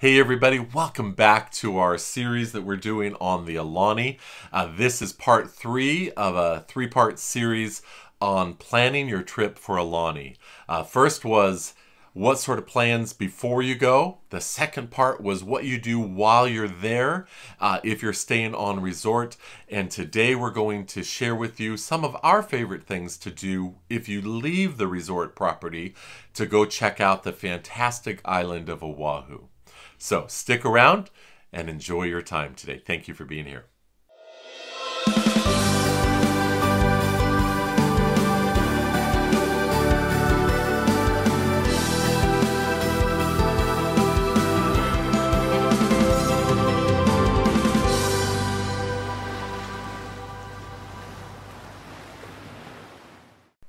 Hey everybody, welcome back to our series that we're doing on the Aulani. This is part 3 of a 3-part series on planning your trip for Aulani. First was what sort of plans before you go. The second part was what you do while you're there if you're staying on resort. And today we're going to share with you some of our favorite things to do if you leave the resort property to go check out the fantastic island of Oahu. So stick around and enjoy your time today. Thank you for being here.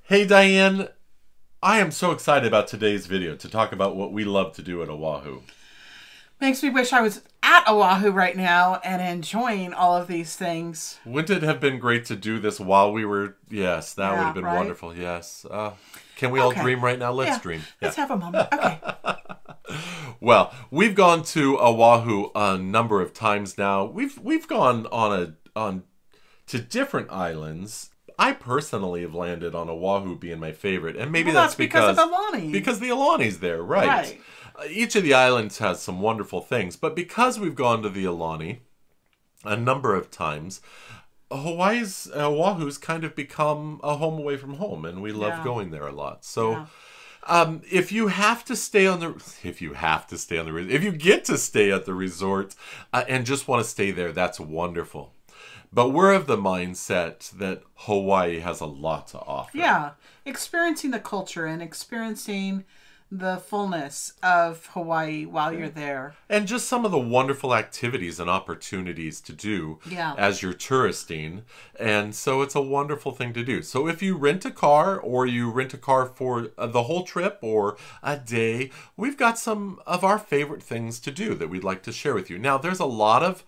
Hey Diane, I am so excited about today's video to talk about what we love to do at Oahu. Makes me wish I was at Oahu right now and enjoying all of these things. Wouldn't it have been great to do this while we were... Yes, that would have been wonderful, yes. Can we all dream right now? Let's dream. Let's have a moment. Okay. Well, we've gone to Oahu a number of times now. We've gone on to different islands. I personally have landed on Oahu being my favorite, and maybe that's because of Aulani. Because the Aulani's there, right? Each of the islands has some wonderful things, but because we've gone to the Aulani a number of times, Oahu's kind of become a home away from home, and we love going there a lot. So, if you get to stay at the resort and just want to stay there, that's wonderful. But we're of the mindset that Hawaii has a lot to offer. Yeah, experiencing the culture and experiencing the fullness of Hawaii while you're there. And just some of the wonderful activities and opportunities to do as you're touristing. And so it's a wonderful thing to do. So if you rent a car or you rent a car for the whole trip or a day, we've got some of our favorite things to do that we'd like to share with you. Now, there's a lot of...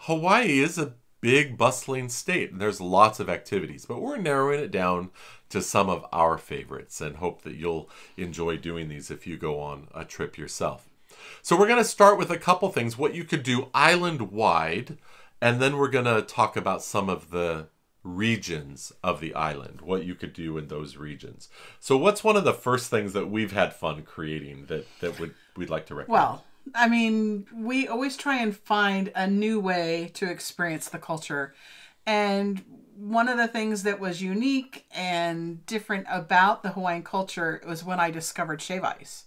Hawaii is a big bustling state and there's lots of activities, but we're narrowing it down to some of our favorites and hope that you'll enjoy doing these if you go on a trip yourself. So we're going to start with a couple things, what you could do island wide, and then we're going to talk about some of the regions of the island, what you could do in those regions. So what's one of the first things that we've had fun creating that we'd like to recommend? Well, I mean, we always try and find a new way to experience the culture. And one of the things that was unique and different about the Hawaiian culture was when I discovered shave ice.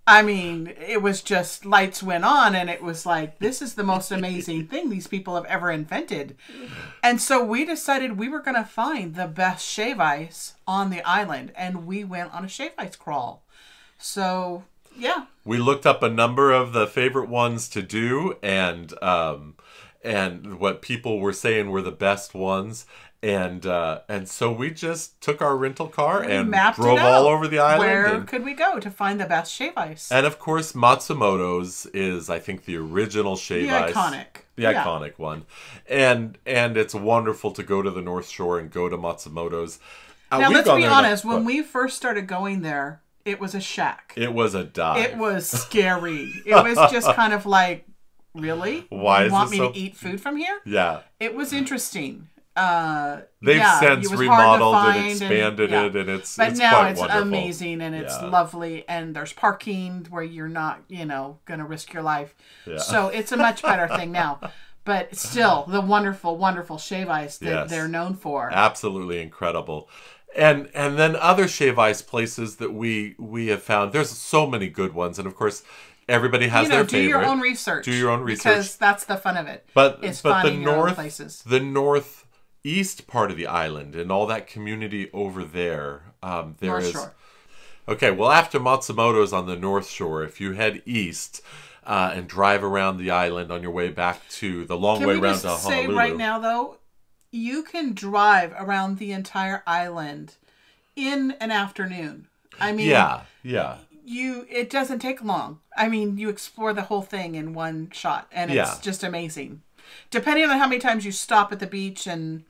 I mean, it was just lights went on and it was like, this is the most amazing thing these people have ever invented. And so we decided we were going to find the best shave ice on the island. And we went on a shave ice crawl. So... yeah. We looked up a number of the favorite ones to do and what people were saying were the best ones. And so we just took our rental car and drove all over the island. Where could we go to find the best shave ice? And of course, Matsumoto's is, I think, the original shave ice. The iconic one. And it's wonderful to go to the North Shore and go to Matsumoto's. Now, let's be honest. When we first started going there, it was a shack. It was a dive. It was scary. It was just kind of like, really? Why you want me to eat food from here? Yeah. It was interesting. They've since remodeled and expanded it, and it's now it's wonderful. amazing and it's lovely, and there's parking where you're not, gonna risk your life. Yeah. So it's a much better thing now. But still, the wonderful, wonderful shave ice that they're known for. Absolutely incredible. And then other shave ice places that we have found. There's so many good ones, and of course, everybody has their favorite. Do your own research. Do your own research, because that's the fun of it. But the northeast part of the island and all that community over there, North Shore. Okay, well, after Matsumoto's on the North Shore, if you head east and drive around the island on your way back to the long way around to Honolulu. Can we just say right now, though? You can drive around the entire island in an afternoon. I mean, it doesn't take long. I mean, you explore the whole thing in one shot, and it's just amazing. Depending on how many times you stop at the beach and,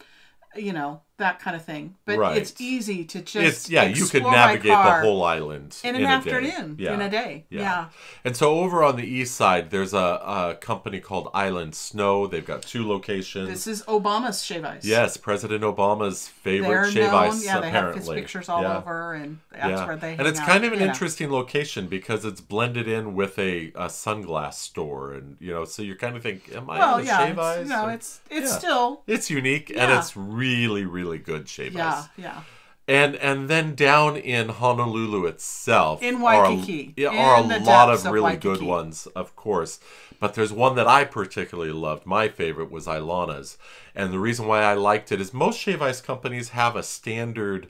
that kind of thing. But right. it's easy to just you could navigate the whole island in an afternoon, in a day. Yeah. And so over on the east side, there's a company called Island Snow. They've got 2 locations. This is Obama's shave ice. Yes, President Obama's favorite shave ice. Yeah, they apparently have his pictures all over, and that's where they hang and it's out, kind of an interesting location because it's blended in with a sunglass store, and so you kind of think, am I in a shave ice? No, it's still unique, and it's really, really good shave ice. Yeah. And then down in Honolulu itself, in Waikiki, are a lot of really good ones, of course. But there's one that I particularly loved. My favorite was Ilana's, and the reason why I liked it is most shave ice companies have a standard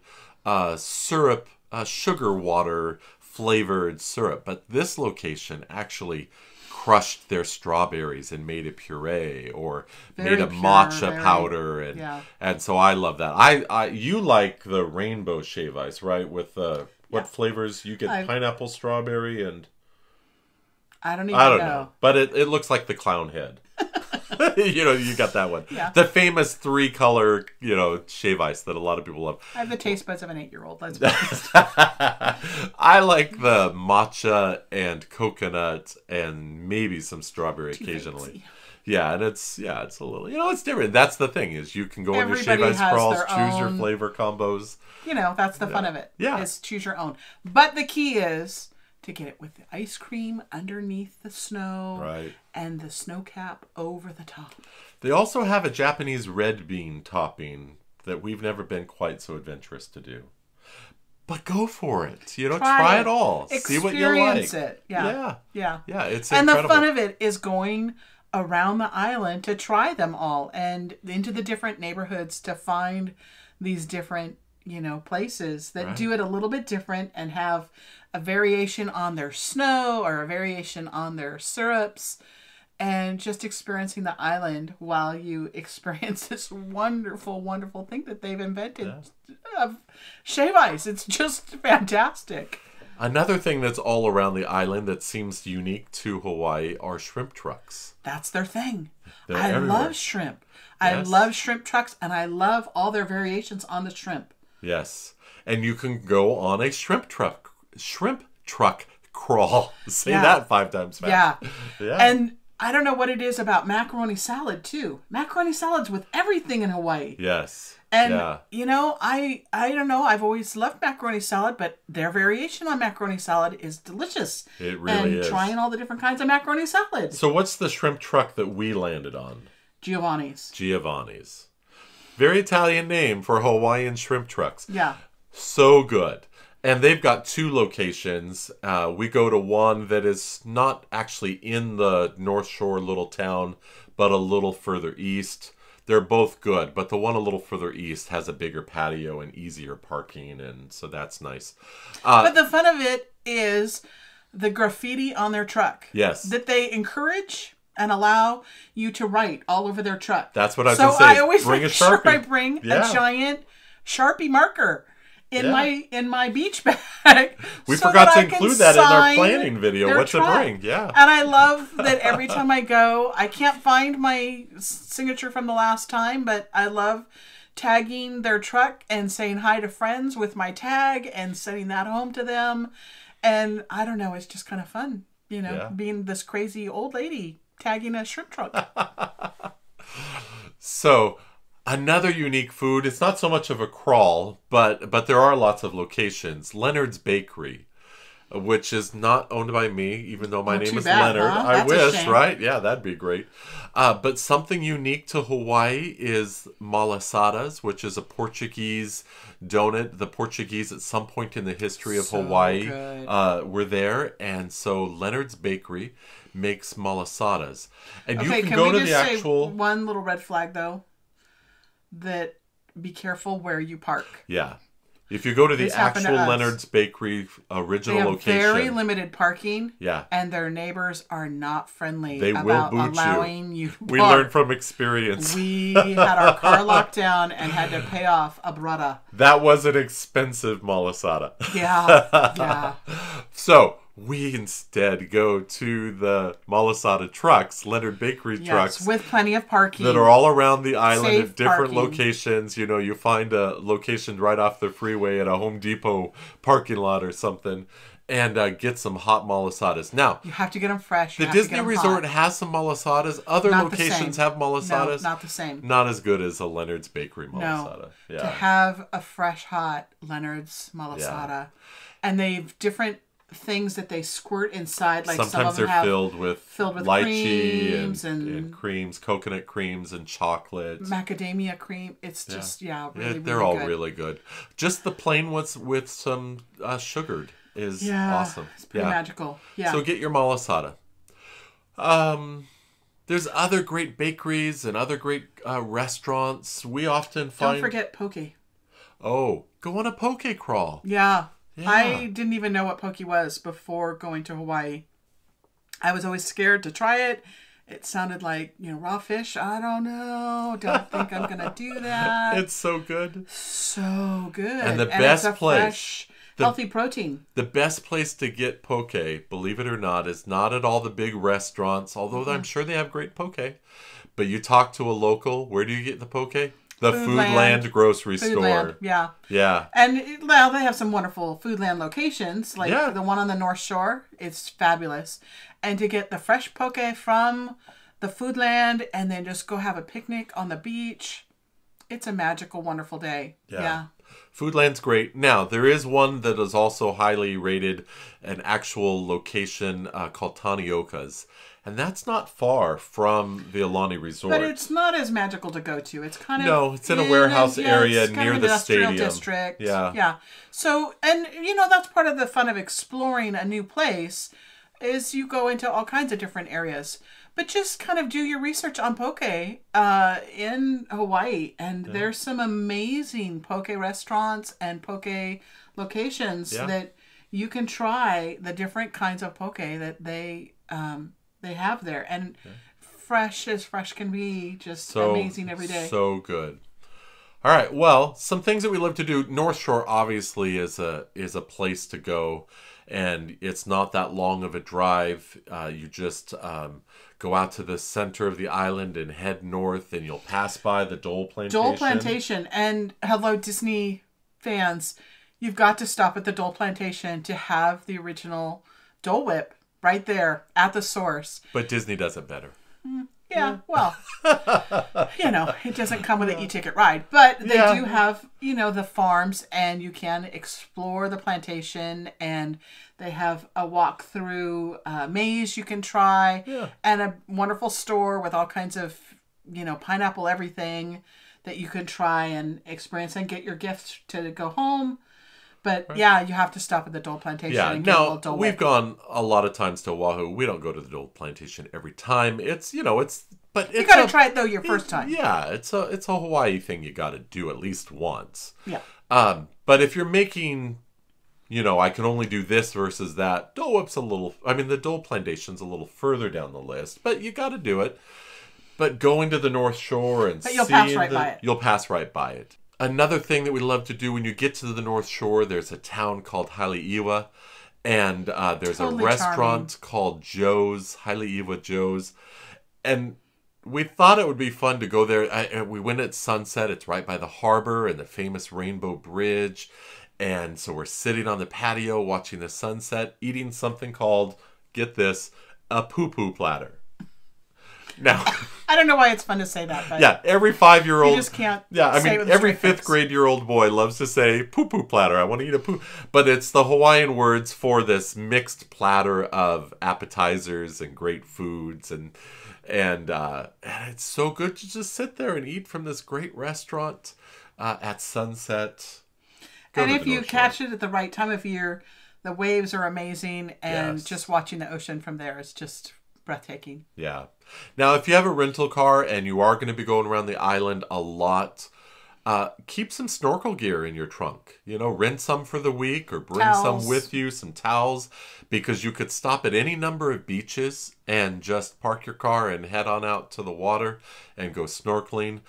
syrup, sugar water flavored syrup, but this location actually crushed their strawberries and made a puree, or made a matcha powder, and so I love that. You like the rainbow shave ice, right? With what flavors you get? Pineapple, strawberry, and I don't know. But it looks like the clown head. You got that one. Yeah. The famous 3-color, shave ice that a lot of people love. I have the taste buds of an 8-year-old. Let's be honest. I like the matcha and coconut and maybe some strawberry occasionally. Fancy. Yeah, and it's a little, it's different. That's the thing, is you can go on your shave ice crawls, choose your flavor combos. That's the fun of it. Yeah. Is choose your own. But the key is to get it with the ice cream underneath the snow, right, and the snow cap over the top. They also have a Japanese red bean topping that we've never been quite so adventurous to do. But go for it. Try it all. See what you like. Experience it. Yeah. It's and incredible. the fun of it is going around the island to try them all, and into the different neighborhoods to find these different, places that do it a little bit different and have a variation on their snow or a variation on their syrups, and just experiencing the island while you experience this wonderful, wonderful thing that they've invented of shave ice. It's just fantastic. Another thing that's all around the island that seems unique to Hawaii are shrimp trucks. That's their thing. I love shrimp. Yes. I love shrimp trucks, and I love all their variations on the shrimp. Yes. And you can go on a shrimp truck crawl. Say that 5 times fast. Yeah. And I don't know what it is about macaroni salad, too. Macaroni salad's with everything in Hawaii. Yes. And, I don't know. I've always loved macaroni salad, but their variation on macaroni salad is delicious. It really is. And trying all the different kinds of macaroni salad. So what's the shrimp truck that we landed on? Giovanni's. Very Italian name for Hawaiian shrimp trucks. Yeah. So good. And they've got 2 locations. We go to one that is not actually in the North Shore little town, but a little further east. They're both good, but the one a little further east has a bigger patio and easier parking, and so that's nice. But the fun of it is the graffiti on their truck. Yes. That they encourage and allow you to write all over their truck. That's what I was going to say. So I always bring make a Sharpie. Sure I bring a giant Sharpie marker in my beach bag. We forgot to include that in our planning video. What to bring. Yeah. And I love that every time I go, I can't find my signature from the last time, but I love tagging their truck and saying hi to friends with my tag and sending that home to them. And I don't know, it's just kind of fun, being this crazy old lady tagging a shrimp truck. So, another unique food, it's not so much of a crawl, but there are lots of locations. Leonard's Bakery, which is not owned by me, even though my name is Leonard. Huh? I wish, right? Yeah, that'd be great. But something unique to Hawaii is malasadas, which is a Portuguese donut. The Portuguese, at some point in the history of Hawaii, were there. And so Leonard's Bakery makes malasadas. And you can go to the actual... Say one little red flag, though, that be careful where you park. Yeah. If you go to the actual Leonard's Bakery original location... They have very limited parking. Yeah. And their neighbors are not friendly about allowing you to park. We learned from experience. We had our car locked down and had to pay off a brata. That was an expensive malasada. Yeah. So, We instead go to the Malasada trucks, Leonard Bakery trucks. With plenty of parking. That are all around the island at different parking. Locations. You know, you find a location right off the freeway at a Home Depot parking lot or something. And get some hot malasadas. Now, you have to get them fresh. The Disney Resort has some malasadas. Other locations have malasadas. No, not the same. Not as good as a Leonard's Bakery malasada. No. Yeah. To have a fresh, hot Leonard's malasada. Yeah. And they've different things that they squirt inside. Like sometimes some of them they're filled with lychee creams and creams, coconut creams and chocolate. Macadamia cream. It's just, really, they're really all good. really good. Just the plain ones with some sugared is awesome. It's pretty magical. Yeah. So get your malasada. There's other great bakeries and other great restaurants. We often find... Don't forget poke. Oh, go on a poke crawl. Yeah. I didn't even know what poke was before going to Hawaii. I was always scared to try it. It sounded like, raw fish. I don't know. Don't think I'm going to do that. It's so good. So good. And the best place... Fresh, healthy protein. The best place to get poke, believe it or not, is not at all the big restaurants, although I'm sure they have great poke. But you talk to a local, where do you get the poke? The Foodland grocery store. Yeah. Yeah. And they have some wonderful Foodland locations, like the one on the North Shore. It's fabulous. And to get the fresh poke from the Foodland and then just go have a picnic on the beach, it's a magical, wonderful day. Yeah. Foodland's great. Now, there is one that is also highly rated, an actual location called Tanioka's. And that's not far from the Aulani Resort. But it's not as magical to go to. It's kind of... No, it's in a warehouse area near the stadium. District. Yeah. Yeah. So, and that's part of the fun of exploring a new place is you go into all kinds of different areas. But just kind of do your research on poke in Hawaii. And there's some amazing poke restaurants and poke locations that you can try the different kinds of poke that they have there. And fresh as fresh can be, just amazing every day. So good. All right. Well, some things that we love to do. North Shore obviously is a place to go. And it's not that long of a drive. You just go out to the center of the island and head north, and you'll pass by the Dole Plantation. Dole Plantation. And hello, Disney fans. You've got to stop at the Dole Plantation to have the original Dole Whip right there at the source. But Disney does it better. Yeah, well, it doesn't come with an e-ticket ride. But they do have, the farms, and you can explore the plantation, and they have a walk-through maze you can try, and a wonderful store with all kinds of, pineapple everything that you can try and experience and get your gifts to go home. But you have to stop at the Dole Plantation. Yeah, and get a little Dole we've Whip. gone a lot of times to Oahu. We don't go to the Dole Plantation every time. But you got to try it though your first time. Yeah, it's a Hawaii thing you got to do at least once. Yeah. But if you're making, I can only do this versus that. Dole Whip's the Dole Plantation's a little further down the list, but you got to do it. But going to the North Shore and you'll pass right by it. You'll pass right by it. Another thing that we love to do when you get to the North Shore, there's a town called Haleiwa, and there's a restaurant called Joe's, Haleiwa Joe's, and we thought it would be fun to go there. We went at sunset. It's right by the harbor and the famous Rainbow Bridge, and so we're sitting on the patio watching the sunset, eating something called, get this, a poo-poo platter. Now, I don't know why it's fun to say that, but every 5-year-old, you just can't. Every 5th grade-year-old boy loves to say poo-poo platter. I want to eat a poo, but it's the Hawaiian words for this mixed platter of appetizers and great foods, and it's so good to just sit there and eat from this great restaurant at sunset. And if you catch it at the right time of year, the waves are amazing, and just watching the ocean from there is just breathtaking. Yeah. Now, if you have a rental car and you are going to be going around the island a lot, Keep some snorkel gear in your trunk. You know, rent some for the week or bring Towels. some with you, some towels, because you could stop at any number of beaches and just park your car and head on out to the water and go snorkeling.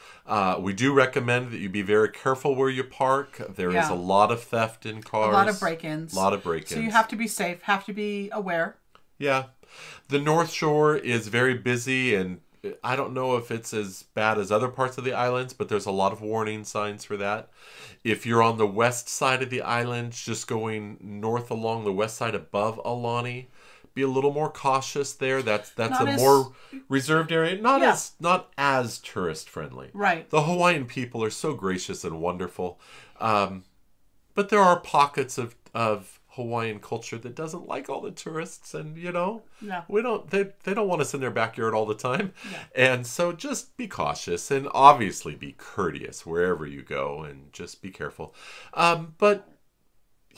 We do recommend that you be very careful where you park. There is a lot of theft in cars. A lot of break-ins. A lot of break-ins. So you have to be safe, have to be aware. Yeah. The North Shore is very busy, and I don't know if it's as bad as other parts of the islands, but there's a lot of warning signs for that. If you're on the west side of the island, just going north along the west side above Aulani, be a little more cautious there. That's more reserved area. Not as tourist friendly. Right. The Hawaiian people are so gracious and wonderful. But there are pockets of Hawaiian culture that doesn't like all the tourists, and they don't want us in their backyard all the time. And so just be cautious and obviously be courteous wherever you go, and just be careful. But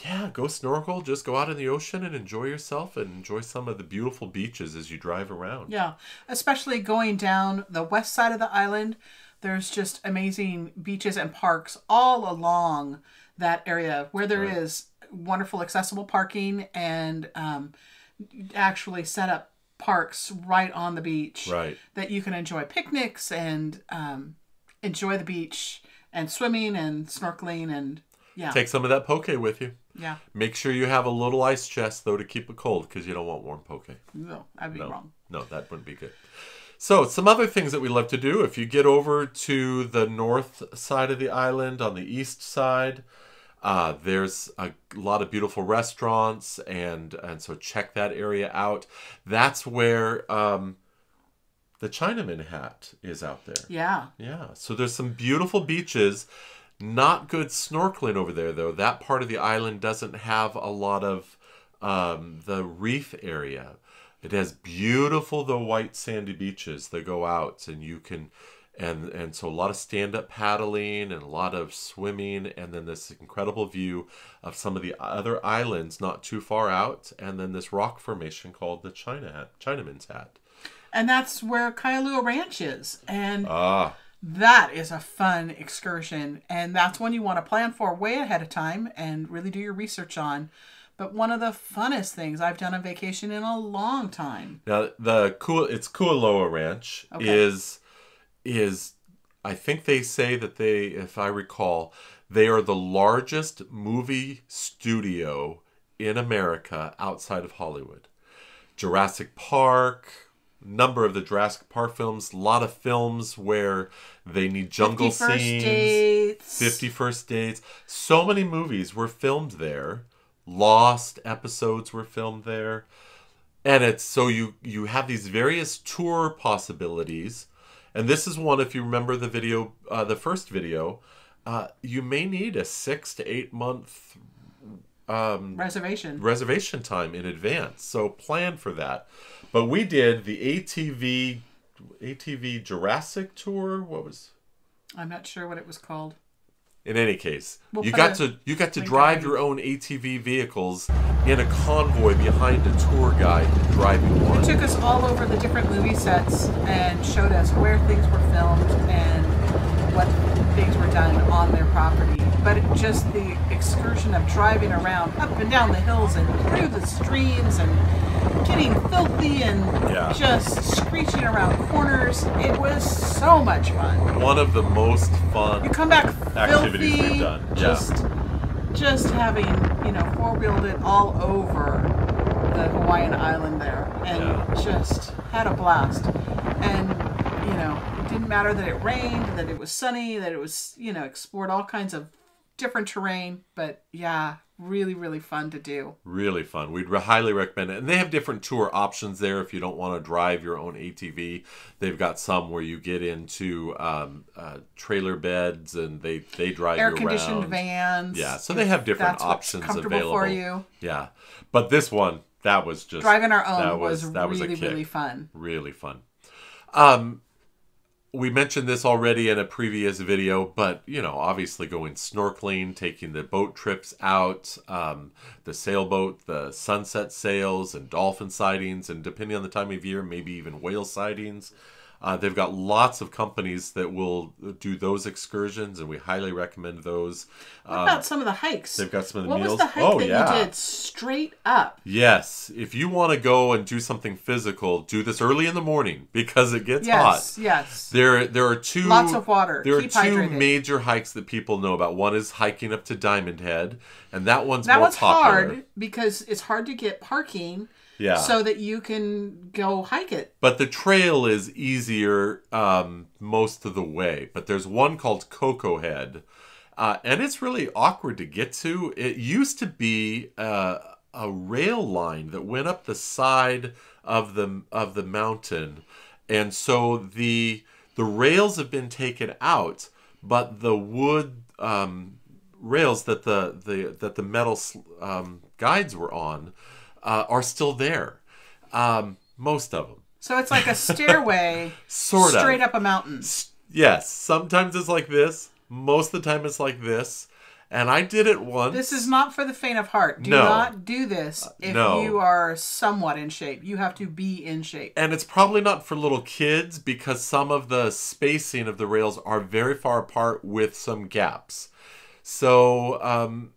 yeah, go snorkel, just go out in the ocean and enjoy yourself and enjoy some of the beautiful beaches as you drive around. Yeah, especially going down the west side of the island. There's just amazing beaches and parks all along that area where there is wonderful accessible parking, and actually set up parks right on the beach that you can enjoy picnics and enjoy the beach and swimming and snorkeling, and take some of that poke with you. Yeah. Make sure you have a little ice chest though to keep it cold, because you don't want warm poke. No, I'd be wrong. No, that wouldn't be good. So some other things that we love to do, if you get over to the north side of the island on the east side, there's a lot of beautiful restaurants, and so check that area out. That's where the Chinaman Hat is out there. Yeah. Yeah. So there's some beautiful beaches. Not good snorkeling over there, though. That part of the island doesn't have a lot of the reef area. It has beautiful, the white sandy beaches that go out, and you can... And so a lot of stand-up paddling and a lot of swimming, and then this incredible view of some of the other islands not too far out, and then this rock formation called the Chinaman's Hat. And that's where Kailua Ranch is. And that is a fun excursion, and that's one you want to plan for way ahead of time and really do your research on. But one of the funnest things I've done on vacation in a long time. Now, it's Kualoa Ranch is I think they say that if I recall, they are the largest movie studio in America outside of Hollywood. Jurassic Park, number of the Jurassic Park films, a lot of films where they need jungle 50 scenes. Dates. 50 First Dates. So many movies were filmed there. Lost episodes were filmed there. And it's so you have these various tour possibilities. And this is one, if you remember the video, the first video, you may need a 6 to 8 month reservation time in advance. So plan for that. But we did the ATV Jurassic tour. I'm not sure what it was called. In any case, you got to drive your own ATV vehicles in a convoy behind a tour guide driving one. It took us all over the different movie sets and showed us where things were filmed and what things were done on their property. But just the excursion of driving around up and down the hills and through the streams and getting filthy and just screeching around corners. It was so much fun. One of the most fun you come back activities filthy, we've done. Just having, four-wheeled it all over the Hawaiian island there and just had a blast. And, it didn't matter that it rained, that it was sunny, that it was, explored all kinds of different terrain, but really, really fun to do. Really fun. We'd highly recommend it. And they have different tour options there if you don't want to drive your own ATV. They've got some where you get into trailer beds and they drive you around. Air-conditioned vans. Yeah, so they have different options available for you. Yeah, but this one, that was just... Driving our own was really fun. Really fun. We mentioned this already in a previous video, but, obviously going snorkeling, taking the boat trips out, the sailboat, the sunset sails and dolphin sightings, and depending on the time of year, maybe even whale sightings. They've got lots of companies that will do those excursions, and we highly recommend those. What about some of the hikes? They've got some of the what meals. Was the hike that you did straight up? Yes. If you want to go and do something physical, do this early in the morning because it gets hot. Yes. There are two. Lots of water. Keep hydrated. Major hikes that people know about. One is hiking up to Diamond Head, and that one's more popular. Hard because it's hard to get parking. Yeah. So that you can go hike it. But the trail is easier most of the way. But there's one called Cocoa Head. And it's really awkward to get to. It used to be a rail line that went up the side of the mountain. And so the rails have been taken out, but the wood rails that the metal guides were on are still there. Most of them. So it's like a stairway straight up a mountain. Yes. Sometimes it's like this. Most of the time it's like this. And I did it once. This is not for the faint of heart. Do not do this if you are somewhat in shape. You have to be in shape. And it's probably not for little kids because some of the spacing of the rails are very far apart with some gaps. So,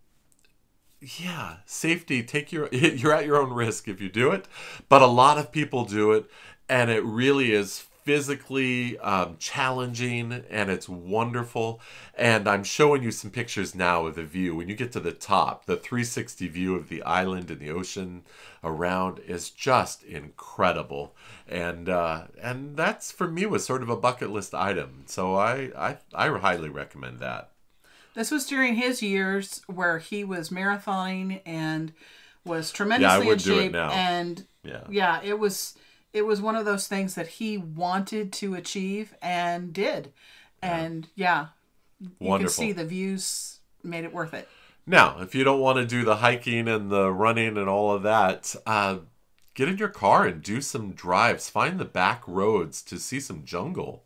yeah, safety, you're at your own risk if you do it, but a lot of people do it, and it really is physically challenging, and it's wonderful. And I'm showing you some pictures now of the view. When you get to the top, the 360 view of the island and the ocean around is just incredible. And that's, for me, was sort of a bucket list item. So I highly recommend that. This was during his years where he was marathoning and was tremendously in shape. And it was one of those things that he wanted to achieve and did. And you can see the views made it worth it. Now, if you don't want to do the hiking and the running and all of that, get in your car and do some drives. Find the back roads to see some jungle.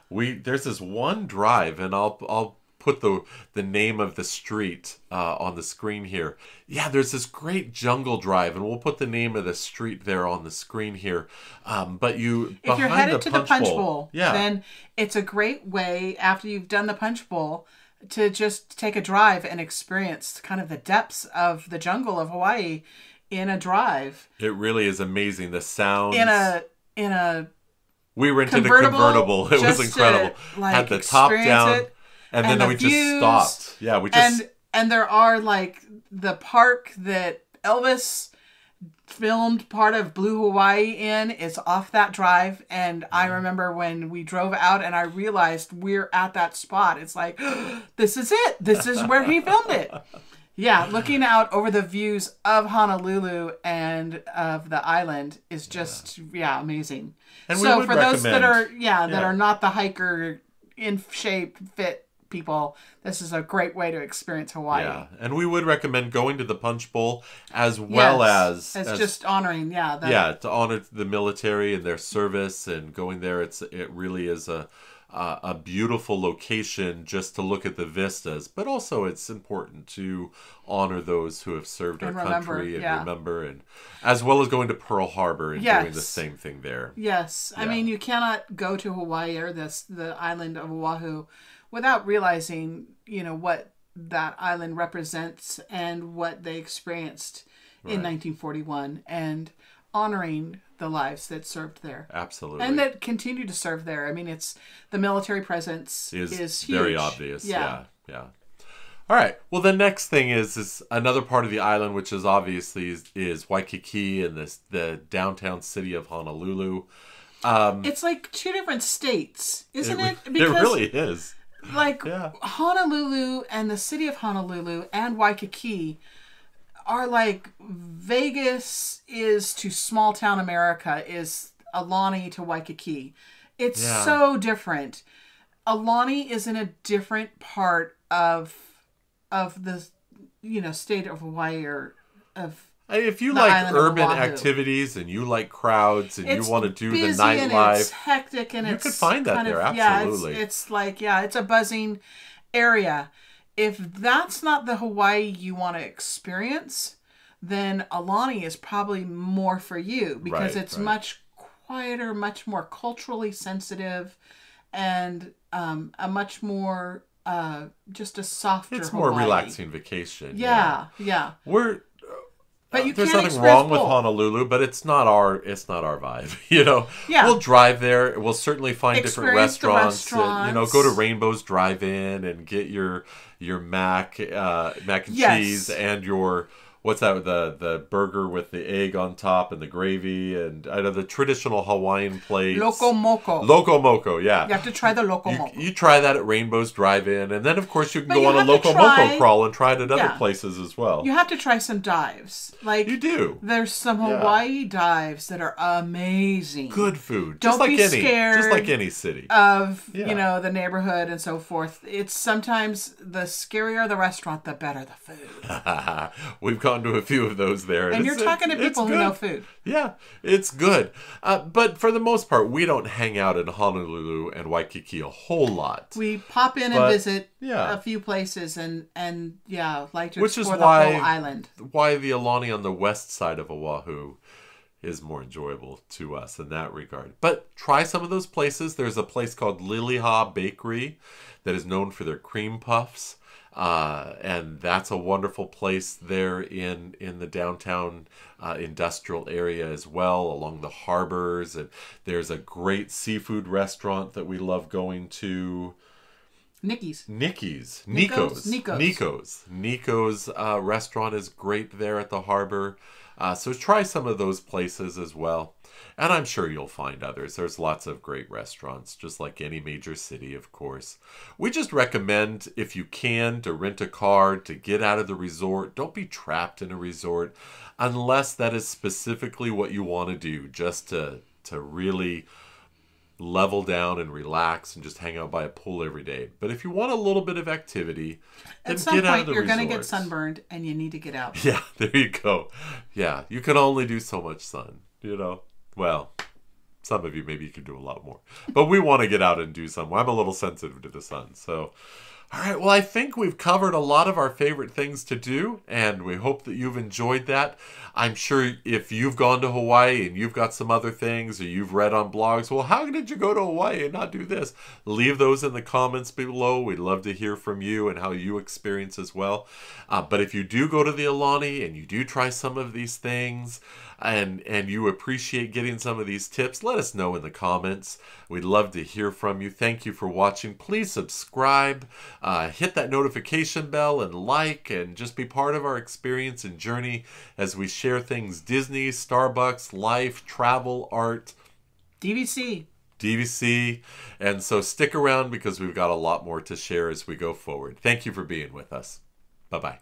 There's this one drive, and I'll put the name of the street on the screen here. Yeah, there's this great jungle drive, and we'll put the name of the street there on the screen here. But if you're headed to the Punch Bowl, then it's a great way after you've done the Punch Bowl to just take a drive and experience kind of the depths of the jungle of Hawaii in a drive. It really is amazing. The sounds in a we rented a convertible. It was incredible. Had the top down. And then we just stopped. Yeah, we just... And there are, like, the park that Elvis filmed part of Blue Hawaii in is off that drive. And I remember when we drove out and I realized we're at that spot. It's like, this is it. This is where he filmed it. Yeah, looking out over the views of Honolulu and of the island is just, amazing. And so for those that are not the hiker, in shape, fit people, this is a great way to experience Hawaii. Yeah, and we would recommend going to the Punch Bowl as well as just honoring, to honor the military and their service, and going there. It really is a beautiful location just to look at the vistas, but also it's important to honor those who have served our country and remember, and as well as going to Pearl Harbor and doing the same thing there. Yes, I mean, you cannot go to Hawaii or the island of Oahu without realizing, what that island represents and what they experienced in 1941, and honoring the lives that served there. Absolutely. And that continue to serve there. I mean, it's the military presence is huge. Very obvious. Yeah. All right. Well, the next thing is another part of the island, which is obviously is Waikiki and the downtown city of Honolulu. It's like two different states, isn't it? Because it really is. Like Honolulu and the city of Honolulu and Waikiki are like Vegas is to small town America is Aulani to Waikiki. It's so different. Aulani is in a different part of the state of Hawaii or of. If you like urban activities and you like crowds and you want to do the nightlife, it's hectic and you could find that there. Absolutely, it's like it's a buzzing area. If that's not the Hawaii you want to experience, then Aulani is probably more for you because it's much quieter, much more culturally sensitive, and a much more just a softer It's Hawaii. more relaxing vacation. Yeah. But you there's can't nothing wrong with both. Honolulu, but it's not our vibe. Yeah. We'll drive there. We'll certainly find different Experience the restaurants. Go to Rainbow's Drive-In and get your mac and cheese and your what's that, the burger with the egg on top and the gravy, and I know the traditional Hawaiian plates. Loco Moco. Loco Moco, yeah. You have to try the Loco Moco. You try that at Rainbow's Drive-In, and then of course you can go on a Loco Moco crawl and try it at other places as well. You have to try some dives. Like you do. There's some Hawaii dives that are amazing. Good food. Don't be scared. Just like any city. Of the neighborhood and so forth. It's sometimes the scarier the restaurant, the better the food. We've gone to a few of those there. And you're talking to people who know food. Yeah, it's good. But for the most part, we don't hang out in Honolulu and Waikiki a whole lot. We pop in and visit a few places and like to explore the whole island. Why the Aulani on the west side of Oahu is more enjoyable to us in that regard. But try some of those places. There's a place called Liliha Bakery that is known for their cream puffs. And that's a wonderful place there in the downtown industrial area as well, along the harbors. And there's a great seafood restaurant that we love going to. Nico's restaurant is great there at the harbor. So try some of those places as well. And I'm sure you'll find others. There's lots of great restaurants, just like any major city, of course. We just recommend, if you can, to rent a car, to get out of the resort. Don't be trapped in a resort unless that is specifically what you want to do, just to really level down and relax and just hang out by a pool every day. But if you want a little bit of activity, then get out of the resort. At some point, you're going to get sunburned and you need to get out. Yeah, there you go. Yeah, you can only do so much sun, Well, some of you, maybe you can do a lot more. But we want to get out and do some. I'm a little sensitive to the sun. So, all right. Well, I think we've covered a lot of our favorite things to do, and we hope that you've enjoyed that. I'm sure if you've gone to Hawaii and you've got some other things, or you've read on blogs, well, how did you go to Hawaii and not do this? Leave those in the comments below. We'd love to hear from you and how you experience as well. But if you do go to the Aulani and you do try some of these things, and you appreciate getting some of these tips, let us know in the comments. We'd love to hear from you. Thank you for watching. Please subscribe, hit that notification bell, and like, and just be part of our experience and journey as we share things Disney, Starbucks, life, travel, art, DVC. And so stick around because we've got a lot more to share as we go forward. Thank you for being with us. Bye-bye.